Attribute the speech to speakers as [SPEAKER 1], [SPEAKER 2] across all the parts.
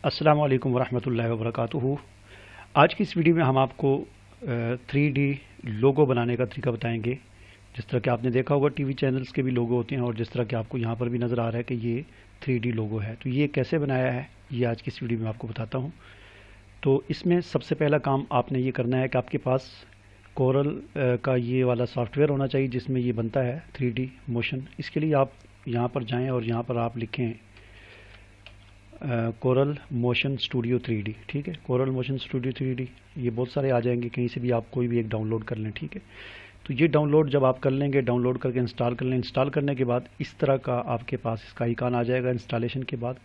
[SPEAKER 1] अस्सलाम वालेकुम वरहमतुल्लाहि वबरकातुहू। आज की इस वीडियो में हम आपको 3D लोगो बनाने का तरीका बताएंगे। जिस तरह कि आपने देखा होगा टीवी चैनल्स के भी लोगो होते हैं और जिस तरह कि आपको यहाँ पर भी नज़र आ रहा है कि ये 3D लोगो है, तो ये कैसे बनाया है ये आज की इस वीडियो में आपको बताता हूँ। तो इसमें सबसे पहला काम आपने ये करना है कि आपके पास कोरल का ये वाला सॉफ्टवेयर होना चाहिए जिसमें ये बनता है 3D मोशन। इसके लिए आप यहाँ पर जाएँ और यहाँ पर आप लिखें कोरल मोशन स्टूडियो 3D। ठीक है, कोरल मोशन स्टूडियो 3D, ये बहुत सारे आ जाएंगे, कहीं से भी आप कोई भी एक डाउनलोड कर लें। ठीक है, तो ये डाउनलोड जब आप कर लेंगे, डाउनलोड करके इंस्टॉल कर लें। इंस्टॉल करने के बाद इस तरह का आपके पास इसका आइकन आ जाएगा इंस्टॉलेशन के बाद,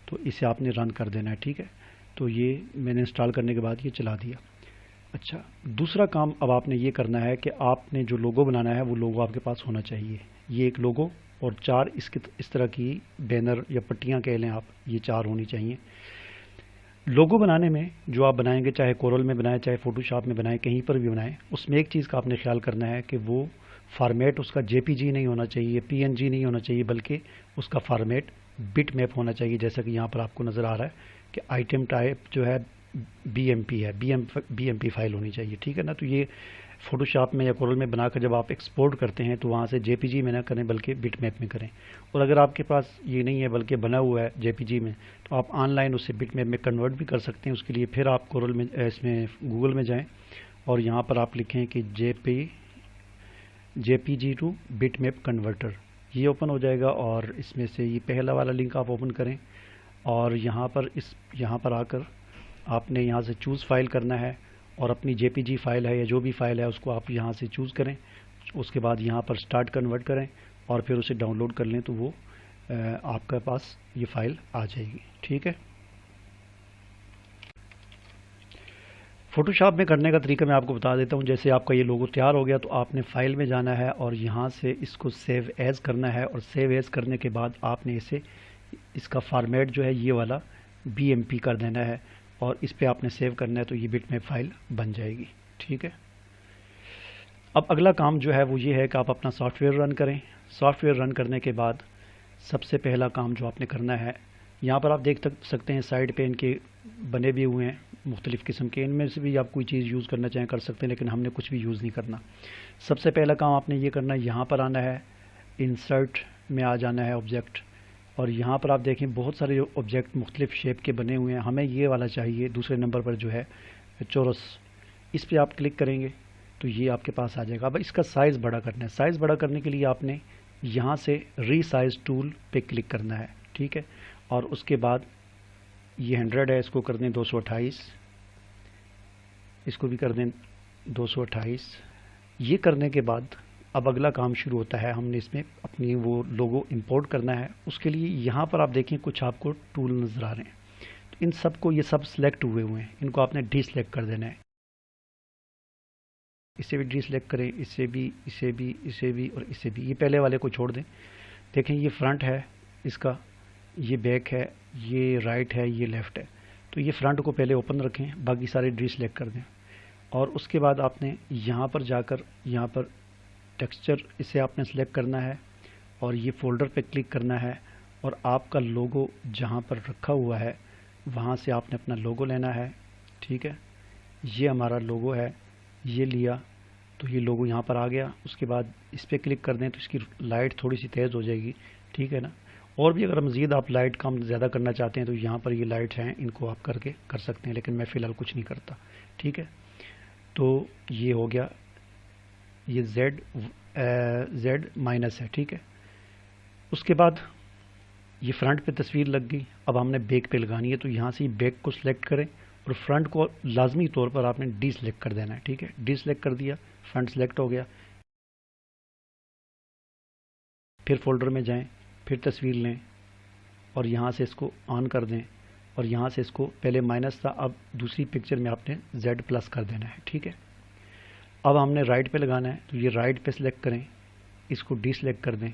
[SPEAKER 1] तो इसे आपने रन कर देना है। ठीक है, तो ये मैंने इंस्टॉल करने के बाद ये चला दिया। अच्छा, दूसरा काम अब आपने ये करना है कि आपने जो लोगो बनाना है वो लोगो आपके पास होना चाहिए। ये एक लोगो और चार इसके इस तरह की बैनर या पट्टियाँ कह लें आप, ये चार होनी चाहिए। लोगो बनाने में जो आप बनाएंगे, चाहे कोरल में बनाएं चाहे फोटोशॉप में बनाएं, कहीं पर भी बनाएं, उसमें एक चीज़ का आपने ख्याल करना है कि वो फॉर्मेट उसका जेपीजी नहीं होना चाहिए, पीएनजी नहीं होना चाहिए, बल्कि उसका फॉर्मेट बिट मैप होना चाहिए। जैसा कि यहाँ पर आपको नज़र आ रहा है कि आइटम टाइप जो है बीएमपी है, बीएमपी फाइल होनी चाहिए। ठीक है ना, तो ये फोटोशॉप में या कोरल में बनाकर जब आप एक्सपोर्ट करते हैं तो वहाँ से जेपीजी में ना करें बल्कि बिटमैप में करें। और अगर आपके पास ये नहीं है बल्कि बना हुआ है जेपीजी में, तो आप ऑनलाइन उससे बिटमैप में कन्वर्ट भी कर सकते हैं। उसके लिए फिर आप कोरल में इसमें गूगल में जाएं और यहाँ पर आप लिखें कि जेपीजी टू बिटमैप कन्वर्टर, ये ओपन हो जाएगा। और इसमें से ये पहला वाला लिंक आप ओपन करें और यहाँ पर आकर आपने यहाँ से चूज़ फाइल करना है और अपनी जेपीजी फाइल है या जो भी फाइल है उसको आप यहाँ से चूज़ करें। उसके बाद यहाँ पर स्टार्ट कन्वर्ट करें और फिर उसे डाउनलोड कर लें, तो वो आपके पास ये फाइल आ जाएगी। ठीक है, फोटोशॉप में करने का तरीका मैं आपको बता देता हूँ। जैसे आपका ये लोगो तैयार हो गया तो आपने फाइल में जाना है और यहाँ से इसको सेव एज करना है और सेव एज करने के बाद आपने इसका फॉर्मेट जो है ये वाला बीएमपी कर देना है और इस पे आपने सेव करना है, तो ये बिटमैप फाइल बन जाएगी। ठीक है, अब अगला काम जो है वो ये है कि आप अपना सॉफ्टवेयर रन करें। सॉफ्टवेयर रन करने के बाद सबसे पहला काम जो आपने करना है, यहाँ पर आप देख सकते हैं साइड पे इनके बने भी हुए हैं मुख्तलिफ़ किस्म के, इनमें से भी आप कोई चीज़ यूज़ करना चाहें कर सकते हैं, लेकिन हमने कुछ भी यूज़ नहीं करना। सबसे पहला काम आपने ये करना है, यहाँ पर आना है, इंसर्ट में आ जाना है ऑब्जेक्ट, और यहाँ पर आप देखें बहुत सारे ऑब्जेक्ट मुख्तलिफ शेप के बने हुए हैं। हमें ये वाला चाहिए दूसरे नंबर पर जो है चौरस, इस पर आप क्लिक करेंगे तो ये आपके पास आ जाएगा। अब इसका साइज़ बड़ा करना है। साइज़ बड़ा करने के लिए आपने यहाँ से रीसाइज टूल पे क्लिक करना है। ठीक है, और उसके बाद ये 100 है, इसको कर दें 228, इसको भी कर दें 228। ये करने के बाद अब अगला काम शुरू होता है, हमने इसमें अपनी वो लोगो इंपोर्ट करना है। उसके लिए यहाँ पर आप देखें कुछ आपको टूल नज़र आ रहे हैं, तो इन सब को, ये सब सिलेक्ट हुए हैं, इनको आपने डीसिलेक्ट कर देना है। इसे भी डीसिलेक्ट करें, इसे भी, इसे भी, इसे भी और इसे भी, ये पहले वाले को छोड़ दें। देखें ये फ्रंट है इसका, ये बैक है, ये राइट है, ये लेफ़्ट है, तो ये फ्रंट को पहले ओपन रखें, बाकी सारे डीसिलेक्ट कर दें। और उसके बाद आपने यहाँ पर जाकर यहाँ पर टेक्सचर, इसे आपने सेलेक्ट करना है और ये फोल्डर पे क्लिक करना है और आपका लोगो जहाँ पर रखा हुआ है वहाँ से आपने अपना लोगो लेना है। ठीक है, ये हमारा लोगो है, ये लिया तो ये लोगो यहाँ पर आ गया। उसके बाद इस पर क्लिक कर दें तो इसकी लाइट थोड़ी सी तेज़ हो जाएगी। ठीक है ना, और भी अगर मज़ीद आप लाइट कम ज़्यादा करना चाहते हैं तो यहाँ पर ये लाइट हैं, इनको आप करके कर सकते हैं, लेकिन मैं फ़िलहाल कुछ नहीं करता। ठीक है, तो ये हो गया, ये Z माइनस है। ठीक है, उसके बाद ये फ्रंट पे तस्वीर लग गई। अब हमने बैक पे लगानी है, तो यहाँ से बैक को सिलेक्ट करें और फ्रंट को लाजमी तौर पर आपने डी सिलेक्ट कर देना है। ठीक है, डी सिलेक्ट कर दिया, फ्रंट सिलेक्ट हो गया। फिर फोल्डर में जाएं, फिर तस्वीर लें और यहाँ से इसको ऑन कर दें और यहाँ से इसको, पहले माइनस था, अब दूसरी पिक्चर में आपने Z प्लस कर देना है। ठीक है, अब हमने राइट पे लगाना है, तो ये राइट पे सिलेक्ट करें, इसको डी सिलेक्ट कर दें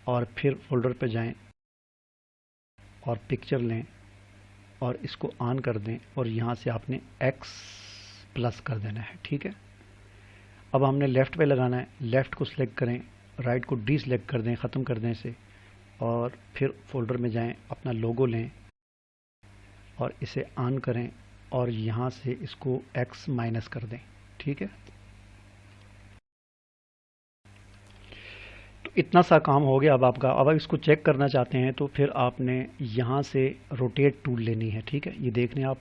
[SPEAKER 1] और फिर फोल्डर पे जाएं और पिक्चर लें और इसको ऑन कर दें और यहाँ से आपने X प्लस कर देना है। ठीक है, अब हमने लेफ़्ट पे लगाना है, लेफ़्ट को सिलेक्ट करें, राइट को डी सिलेक्ट कर दें, ख़त्म कर दें इसे, और फिर फोल्डर में जाएं, अपना लोगो लें और इसे ऑन करें और यहाँ से इसको x माइनस कर दें। ठीक है, तो इतना सा काम हो गया अब आपका। अब इसको चेक करना चाहते हैं तो फिर आपने यहाँ से रोटेट टूल लेनी है। ठीक है, ये देख लें आप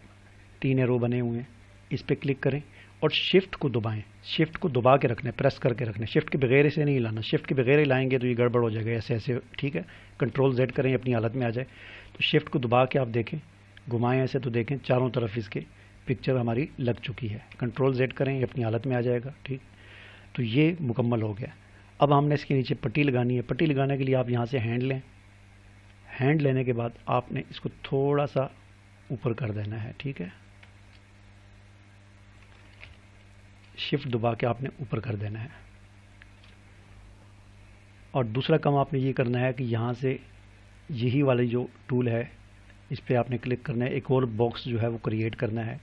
[SPEAKER 1] 3 एरो बने हुए हैं, इस पर क्लिक करें और शिफ्ट को दबाएं। शिफ्ट को दबा के रखना है, प्रेस करके रखना है, शिफ्ट के बगैर इसे नहीं हिलाना। शिफ्ट के बगैर हिलाएंगे तो ये गड़बड़ हो जाएगा ऐसे ऐसे। ठीक है, कंट्रोल Z करें, अपनी हालत में आ जाए। तो शिफ्ट को दबा के आप देखें, घुमाएं ऐसे तो देखें चारों तरफ इसके पिक्चर हमारी लग चुकी है। कंट्रोल Z करें, ये अपनी हालत में आ जाएगा। ठीक, तो ये मुकम्मल हो गया। अब हमने इसके नीचे पट्टी लगानी है। पट्टी लगाने के लिए आप यहाँ से हैंड लें। हैंड लेने के बाद आपने इसको थोड़ा सा ऊपर कर देना है। ठीक है, शिफ्ट दबा के आपने ऊपर कर देना है। और दूसरा काम आपने ये करना है कि यहाँ से यही वाली जो टूल है इस पर आपने क्लिक करना है। एक और बॉक्स जो है वो क्रिएट करना है।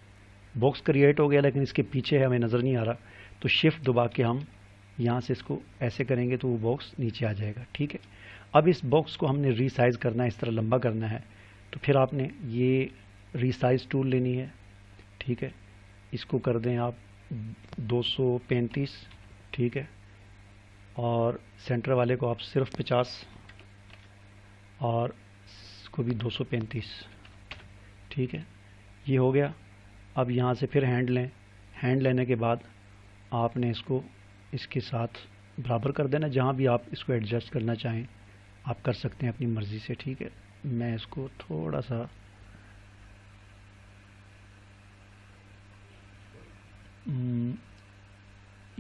[SPEAKER 1] बॉक्स क्रिएट हो गया लेकिन इसके पीछे है, हमें नज़र नहीं आ रहा, तो शिफ्ट दबा के हम यहाँ से इसको ऐसे करेंगे तो वो बॉक्स नीचे आ जाएगा। ठीक है, अब इस बॉक्स को हमने रीसाइज़ करना है, इस तरह लंबा करना है। तो फिर आपने ये रीसाइज टूल लेनी है। ठीक है, इसको कर दें आप 235। ठीक है, और सेंटर वाले को आप सिर्फ 50 और इसको भी 235। ठीक है, ये हो गया। अब यहाँ से फिर हैंड लें। हैंड लेने के बाद आपने इसको इसके साथ बराबर कर देना। जहाँ भी आप इसको एडजस्ट करना चाहें आप कर सकते हैं अपनी मर्ज़ी से। ठीक है, मैं इसको थोड़ा सा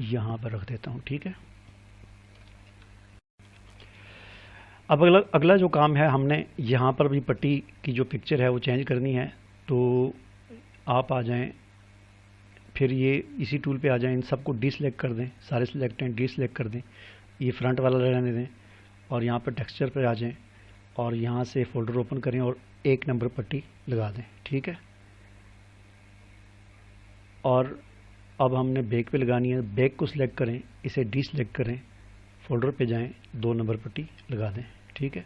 [SPEAKER 1] यहाँ पर रख देता हूँ। ठीक है, अब अगला जो काम है, हमने यहाँ पर भी पट्टी की जो पिक्चर है वो चेंज करनी है। तो आप आ जाएं, फिर ये इसी टूल पे आ जाएं, इन सबको डीसेलेक्ट कर दें, सारे सिलेक्ट हैं, डीसेलेक्ट कर दें, ये फ्रंट वाला रहने दें और यहाँ पर टेक्सचर पे आ जाएं और यहाँ से फोल्डर ओपन करें और 1 नंबर पट्टी लगा दें। ठीक है, और अब हमने बैक पे लगानी है। बैक को सिलेक्ट करें, इसे डीसेलेक्ट करें, फोल्डर पे जाएं, 2 नंबर पट्टी लगा दें। ठीक है,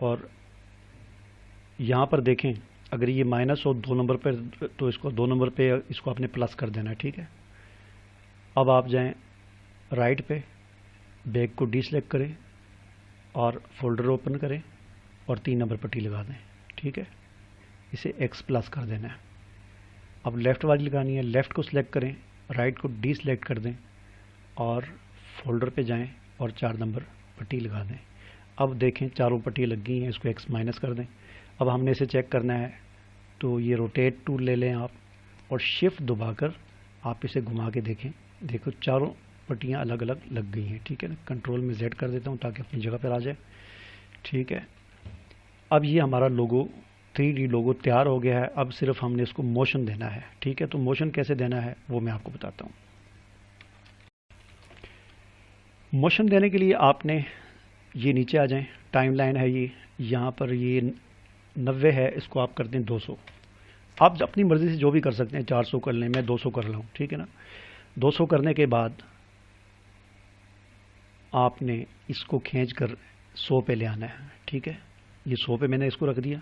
[SPEAKER 1] और यहाँ पर देखें अगर ये माइनस हो 2 नंबर पर तो इसको 2 नंबर पे इसको आपने प्लस कर देना है। ठीक है, अब आप जाएं राइट पे, बैक को डीसेलेक्ट करें और फोल्डर ओपन करें और 3 नंबर पट्टी लगा दें। ठीक है, इसे x प्लस कर देना है। अब लेफ़्ट वाली लगानी है, लेफ़्ट को सिलेक्ट करें, राइट को डीसेलेक्ट कर दें और फोल्डर पे जाएं और 4 नंबर पट्टी लगा दें। अब देखें चारों पट्टी लग गई हैं, इसको x माइनस कर दें। अब हमने इसे चेक करना है तो ये रोटेट टूल ले लें आप और शिफ्ट दबाकर आप इसे घुमा के देखें। देखो चारों पट्टियाँ अलग अलग लग गई हैं। ठीक है ना, कंट्रोल में Z कर देता हूँ ताकि अपनी जगह पर आ जाए। ठीक है, अब ये हमारा लोगो 3D लोगो तैयार हो गया है। अब सिर्फ हमने इसको मोशन देना है। ठीक है, तो मोशन कैसे देना है वो मैं आपको बताता हूँ। मोशन देने के लिए आपने ये नीचे आ जाएं, टाइमलाइन है ये, यहाँ पर ये 90 है, इसको आप कर दें 200। आप अपनी मर्ज़ी से जो भी कर सकते हैं, 400 कर लें, मैं 200 कर रहा हूँ। ठीक है ना, 200 करने के बाद आपने इसको खींच कर 100 पे ले आना है। ठीक है, ये 100 पे मैंने इसको रख दिया।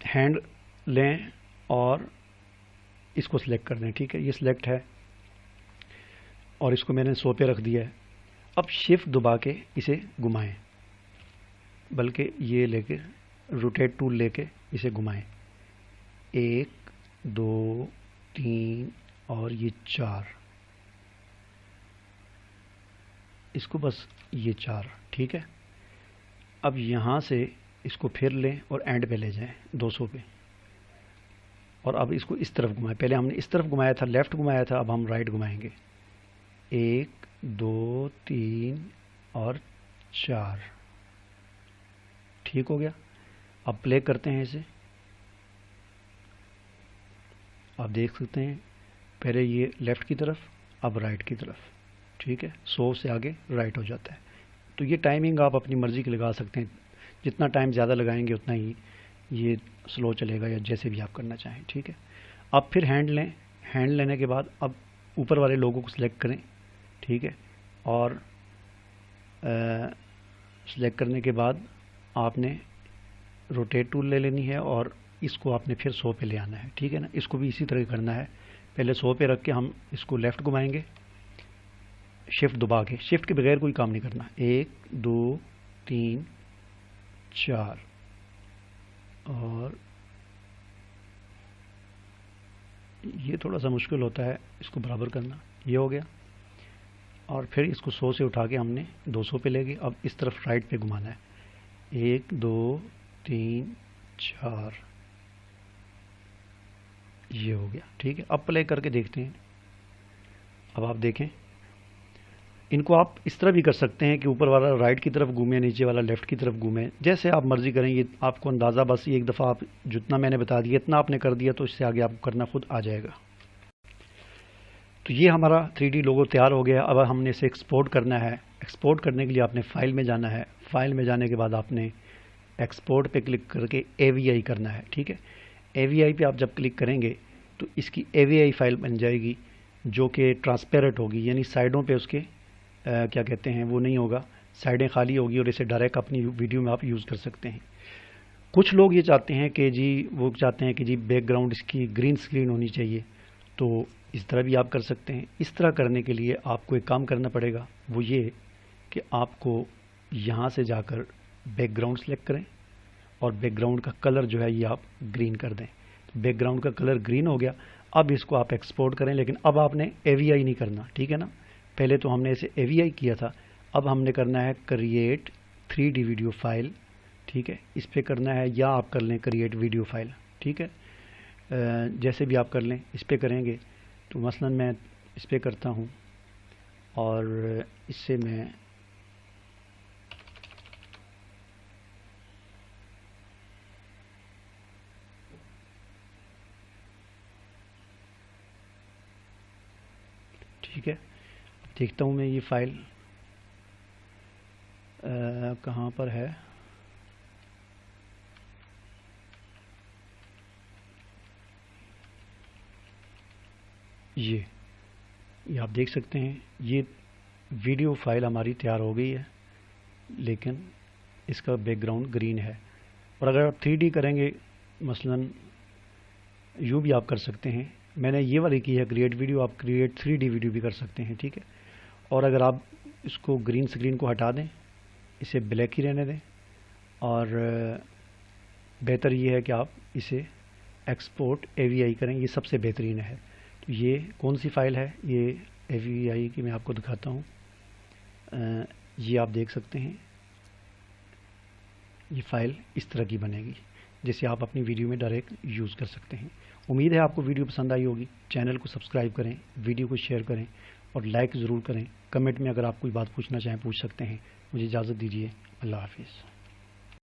[SPEAKER 1] हैंड लें और इसको सिलेक्ट कर दें। ठीक है, ये सिलेक्ट है और इसको मैंने 100 पे रख दिया है। अब शिफ्ट दबा के इसे घुमाएं, बल्कि ये लेके रोटेट टूल लेके इसे घुमाएं, 1 2 3 और ये 4, इसको बस ये 4। ठीक है, अब यहाँ से इसको फिर लें और एंड पे ले जाएं 200 पे और अब इसको इस तरफ घुमाएं। पहले हमने इस तरफ घुमाया था, लेफ़्ट घुमाया था, अब हम राइट घुमाएंगे, 1 2 3 और 4। ठीक हो गया। अब प्ले करते हैं इसे, आप देख सकते हैं पहले ये लेफ़्ट की तरफ, अब राइट की तरफ। ठीक है, 100 से आगे राइट हो जाता है। तो ये टाइमिंग आप अपनी मर्ज़ी की लगा सकते हैं, जितना टाइम ज़्यादा लगाएंगे उतना ही ये स्लो चलेगा या जैसे भी आप करना चाहें। ठीक है, अब फिर हैंड लें, हैंड लेने के बाद अब ऊपर वाले लोगों को सिलेक्ट करें। ठीक है, और सिलेक्ट करने के बाद आपने रोटेट टूल ले लेनी है और इसको आपने फिर 100 पे ले आना है, ठीक है ना। इसको भी इसी तरह करना है, पहले 100 पे रख के हम इसको लेफ़्ट घुमाएंगे, शिफ्ट दबा के, शिफ्ट के बगैर कोई काम नहीं करना। 1 2 3 4 और ये थोड़ा सा मुश्किल होता है इसको बराबर करना। ये हो गया और फिर इसको 100 से उठा के हमने 200 पे ले गए। अब इस तरफ राइट पे घुमाना है, 1 2 3 4, ये हो गया, ठीक है। अब प्ले करके देखते हैं। अब आप देखें, इनको आप इस तरह भी कर सकते हैं कि ऊपर वाला राइट की तरफ घूमे, नीचे वाला लेफ़्ट की तरफ घूमे, जैसे आप मर्ज़ी करें। ये आपको अंदाज़ा बस एक दफ़ा आप जितना मैंने बता दिया इतना आपने कर दिया, तो इससे आगे आपको करना खुद आ जाएगा। तो ये हमारा 3D लोगो तैयार हो गया। अब हमने इसे एक्सपोर्ट करना है। एक्सपोर्ट करने के लिए आपने फ़ाइल में जाना है। फ़ाइल में जाने के बाद आपने एक्सपोर्ट पे क्लिक करके AVI करना है, ठीक है। AVI पे आप जब क्लिक करेंगे तो इसकी AVI फ़ाइल बन जाएगी जो कि ट्रांसपेरेंट होगी, यानी साइडों पे उसके क्या कहते हैं वो नहीं होगा, साइडें खाली होगी और इसे डायरेक्ट अपनी वीडियो में आप यूज़ कर सकते हैं। कुछ लोग ये चाहते हैं कि जी बैकग्राउंड इसकी ग्रीन स्क्रीन होनी चाहिए, तो इस तरह भी आप कर सकते हैं। इस तरह करने के लिए आपको एक काम करना पड़ेगा, वो ये कि आपको यहाँ से जाकर बैकग्राउंड सेलेक्ट करें और बैकग्राउंड का कलर जो है ये आप ग्रीन कर दें। तो बैकग्राउंड का कलर ग्रीन हो गया। अब इसको आप एक्सपोर्ट करें, लेकिन अब आपने AVI नहीं करना, ठीक है ना। पहले तो हमने इसे AVI किया था, अब हमने करना है क्रिएट 3D वीडियो फाइल, ठीक है। इस पर करना है, या आप कर लें क्रिएट वीडियो फाइल, ठीक है। जैसे भी आप कर लें, इस पर करेंगे तो मसलन मैं इस पर करता हूँ और इससे मैं ठीक है, देखता हूँ मैं ये फ़ाइल कहाँ पर है। ये आप देख सकते हैं, ये वीडियो फाइल हमारी तैयार हो गई है, लेकिन इसका बैकग्राउंड ग्रीन है। और अगर आप 3D करेंगे, मसलन यूँ भी आप कर सकते हैं। मैंने ये वाली की है क्रिएट वीडियो, आप क्रिएट 3D वीडियो भी कर सकते हैं, ठीक है। और अगर आप इसको ग्रीन स्क्रीन को हटा दें, इसे ब्लैक ही रहने दें, और बेहतर ये है कि आप इसे एक्सपोर्ट AVI करें, ये सबसे बेहतरीन है। तो ये कौन सी फ़ाइल है, ये AVI की मैं आपको दिखाता हूँ। ये आप देख सकते हैं, ये फ़ाइल इस तरह की बनेगी, जिसे आप अपनी वीडियो में डायरेक्ट यूज़ कर सकते हैं। उम्मीद है आपको वीडियो पसंद आई होगी। चैनल को सब्सक्राइब करें, वीडियो को शेयर करें और लाइक ज़रूर करें। कमेंट में अगर आप कोई बात पूछना चाहें पूछ सकते हैं। मुझे इजाज़त दीजिए। अल्लाह हाफिज़।